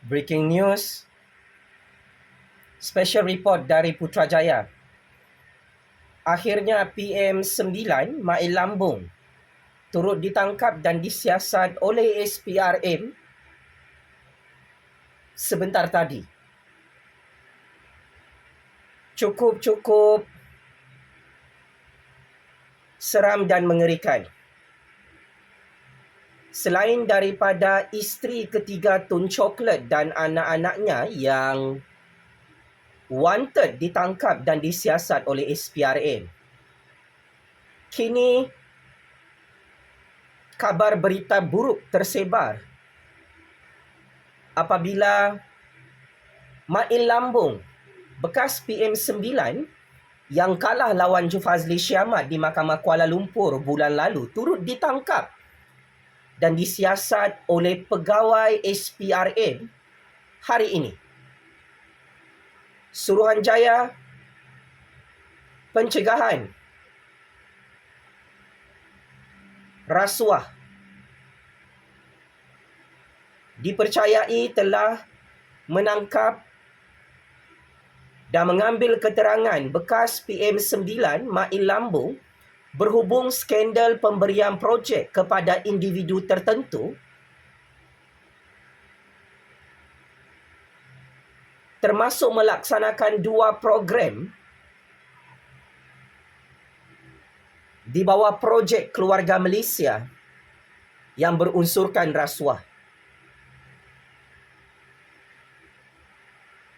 Breaking news, special report dari Putrajaya. Akhirnya PM9 Mail Lambung turut ditangkap dan disiasat oleh SPRM sebentar tadi. Cukup seram dan mengerikan. Selain daripada isteri ketiga Tun Coklat dan anak-anaknya yang wanted ditangkap dan disiasat oleh SPRM, kini kabar berita buruk tersebar apabila Mail Lambung bekas PM9 yang kalah lawan Jufazli Syamat di Mahkamah Kuala Lumpur bulan lalu turut ditangkap dan disiasat oleh pegawai SPRM hari ini. Suruhanjaya Pencegahan Rasuah dipercayai telah menangkap dan mengambil keterangan bekas PM9 Mail Lambung berhubung skandal pemberian projek kepada individu tertentu termasuk melaksanakan 2 program di bawah projek Keluarga Malaysia yang berunsurkan rasuah.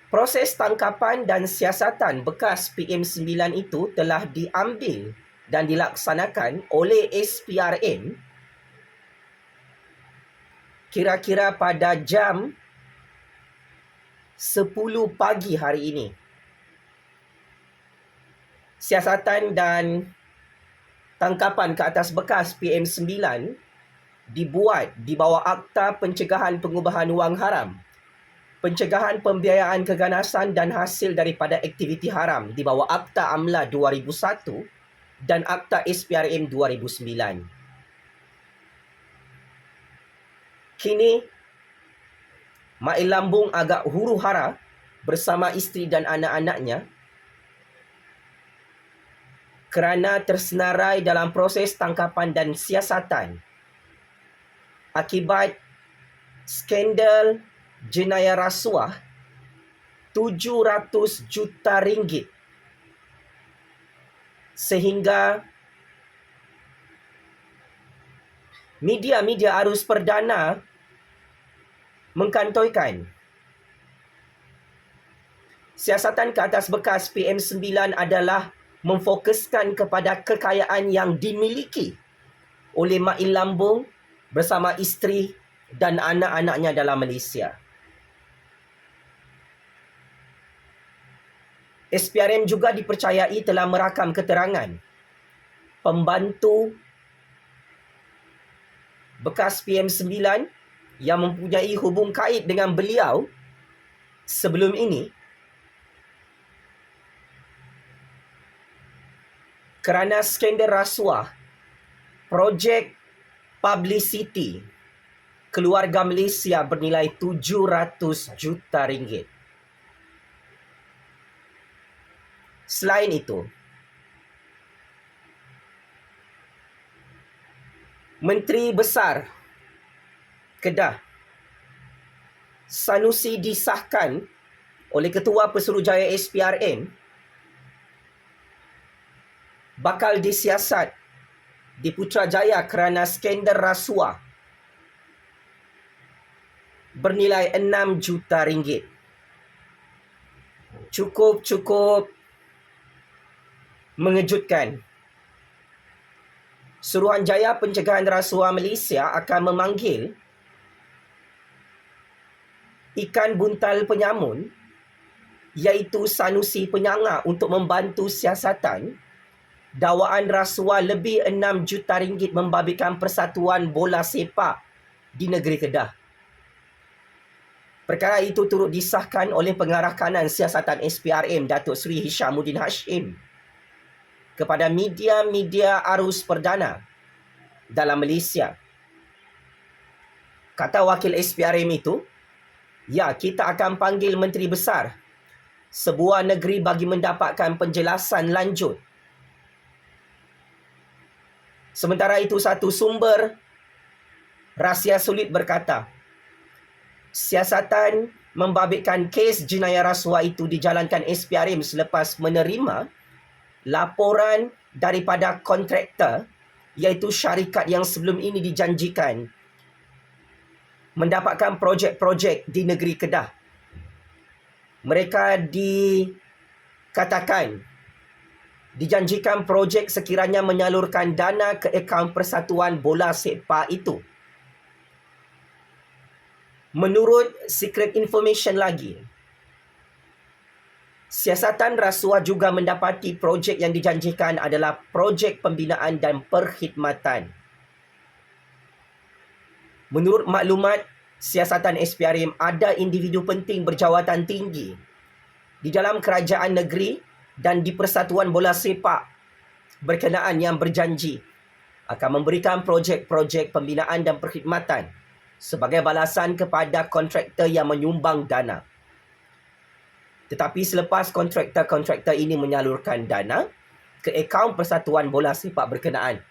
Proses tangkapan dan siasatan bekas PM9 itu telah diambil dan dilaksanakan oleh SPRM kira-kira pada jam 10 pagi hari ini. Siasatan dan tangkapan ke atas bekas PM9 dibuat di bawah Akta Pencegahan Pengubahan Wang Haram, Pencegahan Pembiayaan Keganasan dan Hasil daripada Aktiviti Haram di bawah Akta Amla 2001 dan Akta SPRM 2009. Kini, Mail Lambung agak huru-hara bersama isteri dan anak-anaknya kerana tersenarai dalam proses tangkapan dan siasatan akibat skandal jenayah rasuah 700 juta ringgit sehingga media-media arus perdana mengkantoikan siasatan ke atas bekas PM9 adalah memfokuskan kepada kekayaan yang dimiliki oleh Mail Lambung bersama isteri dan anak-anaknya dalam Malaysia. SPRM juga dipercayai telah merakam keterangan pembantu bekas PM9 yang mempunyai hubung kait dengan beliau sebelum ini kerana skandal rasuah projek publicity Keluarga Malaysia bernilai 700 juta ringgit. Selain itu, Menteri Besar Kedah Sanusi disahkan oleh Ketua Pesuruhjaya SPRM bakal disiasat di Putrajaya kerana skandal rasuah bernilai 6 juta ringgit. Cukup mengejutkan. Suruhanjaya Pencegahan Rasuah Malaysia akan memanggil ikan buntal penyamun iaitu Sanusi Penyanga untuk membantu siasatan dakwaan rasuah lebih 6 juta ringgit membabitkan Persatuan Bola Sepak di negeri Kedah. Perkara itu turut disahkan oleh Pengarah Kanan Siasatan SPRM Datuk Seri Hishamuddin Hashim kepada media-media arus perdana dalam Malaysia. Kata wakil SPRM itu, Ya, kita akan panggil Menteri Besar sebuah negeri bagi mendapatkan penjelasan lanjut. Sementara itu, satu sumber rahsia sulit berkata, siasatan membabitkan kes jenayah rasuah itu dijalankan SPRM selepas menerima laporan daripada kontraktor, iaitu syarikat yang sebelum ini dijanjikan mendapatkan projek-projek di negeri Kedah. Mereka dikatakan dijanjikan projek sekiranya menyalurkan dana ke akaun Persatuan Bola Sepak itu. Menurut Secret Information lagi, siasatan rasuah juga mendapati projek yang dijanjikan adalah projek pembinaan dan perkhidmatan. Menurut maklumat siasatan SPRM, ada individu penting berjawatan tinggi di dalam kerajaan negeri dan di Persatuan Bola Sepak berkenaan yang berjanji akan memberikan projek-projek pembinaan dan perkhidmatan sebagai balasan kepada kontraktor yang menyumbang dana. Tetapi selepas kontraktor-kontraktor ini menyalurkan dana ke akaun Persatuan Bola Sepak berkenaan,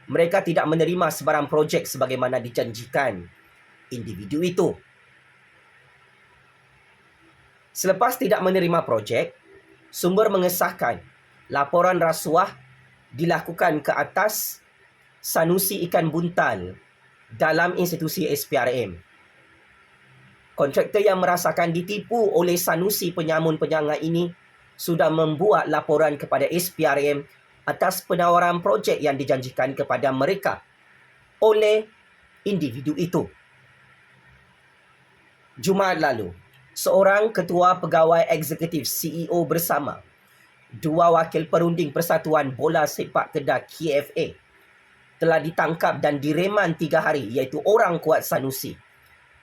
mereka tidak menerima sebarang projek sebagaimana dijanjikan individu itu. Selepas tidak menerima projek, sumber mengesahkan laporan rasuah dilakukan ke atas Sanusi Ikan Buntal dalam institusi SPRM. Kontraktor yang merasakan ditipu oleh Sanusi penyamun-penyangga ini sudah membuat laporan kepada SPRM atas penawaran projek yang dijanjikan kepada mereka oleh individu itu. Jumaat lalu, seorang ketua pegawai eksekutif CEO bersama dua wakil perunding Persatuan Bola Sepak Kedah KFA telah ditangkap dan direman 3 hari, iaitu orang kuat Sanusi,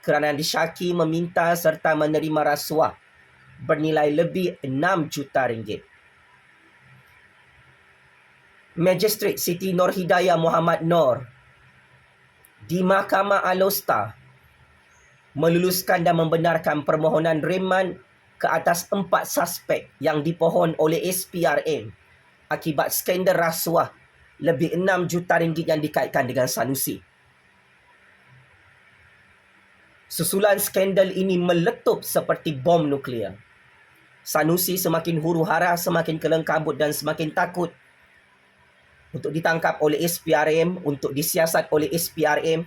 kerana disyaki meminta serta menerima rasuah bernilai lebih 6 juta ringgit. Magistrate Siti Nur Hidayah Muhammad Noor di Mahkamah Alostar meluluskan dan membenarkan permohonan reman ke atas 4 suspek yang dipohon oleh SPRM akibat skandal rasuah lebih 6 juta ringgit yang dikaitkan dengan Sanusi. Susulan skandal ini meletup seperti bom nuklear. Sanusi semakin huru-hara, semakin kelengkabut dan semakin takut untuk ditangkap oleh SPRM, untuk disiasat oleh SPRM,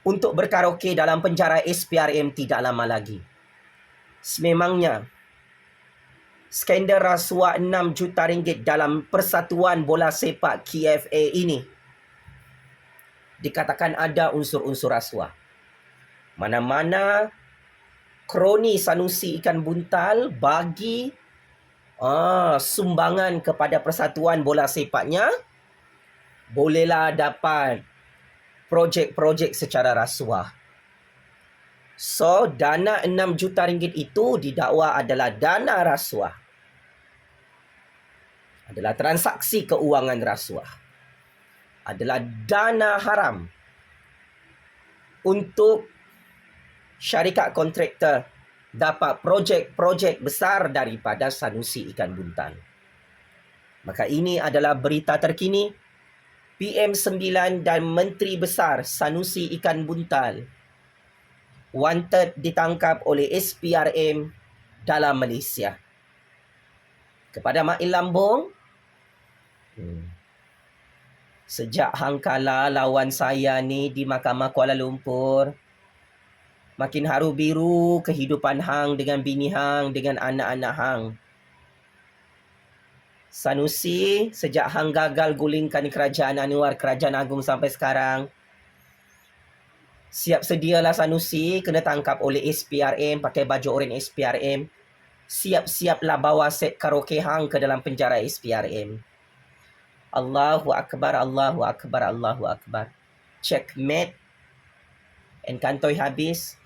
untuk berkaraoke dalam penjara SPRM tidak lama lagi. Sememangnya, skandal rasuah 6 juta ringgit dalam Persatuan Bola Sepak KFA ini dikatakan ada unsur-unsur rasuah. Mana-mana kroni Sanusi Ikan Buntal bagi sumbangan kepada Persatuan Bola Sepaknya, bolehlah dapat projek-projek secara rasuah. So, dana 6 juta ringgit itu didakwa adalah dana rasuah. Adalah transaksi keuangan rasuah. Adalah dana haram untuk syarikat kontraktor dapat projek-projek besar daripada Sanusi Ikan Buntal. Maka ini adalah berita terkini. PM9 dan Menteri Besar Sanusi Ikan Buntal wanted ditangkap oleh SPRM dalam Malaysia. Kepada Mak Lambung, sejak hang kalah lawan saya ni di Mahkamah Kuala Lumpur, makin haru biru kehidupan hang dengan bini hang, dengan anak-anak hang. Sanusi, sejak hang gagal gulingkan kerajaan Anwar, kerajaan agung sampai sekarang, siap sedialah Sanusi kena tangkap oleh SPRM, pakai baju oranye SPRM. Siap-siaplah bawa set karaoke hang ke dalam penjara SPRM. Allahu Akbar, Allahu Akbar, Allahu Akbar. Checkmate. And kantoi habis.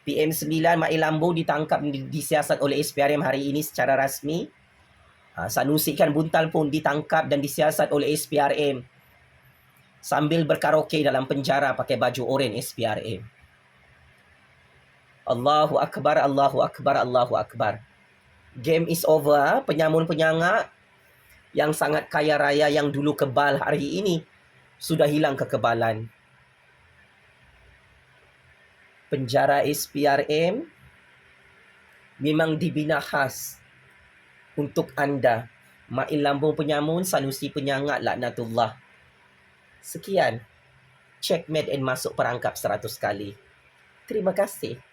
PM9 Mak Lambu ditangkap, disiasat oleh SPRM hari ini secara rasmi. Sanusi Ikan Buntal pun ditangkap dan disiasat oleh SPRM sambil berkaraoke dalam penjara pakai baju oranye SPRM. Allahu Akbar, Allahu Akbar, Allahu Akbar. Game is over. Penyamun-penyangak yang sangat kaya raya yang dulu kebal hari ini sudah hilang kekebalan. Penjara SPRM memang dibina khas untuk anda. Mail lambung penyamun, Sanusi penyangak, laknatullah. Sekian. Checkmate and masuk perangkap 100 kali. Terima kasih.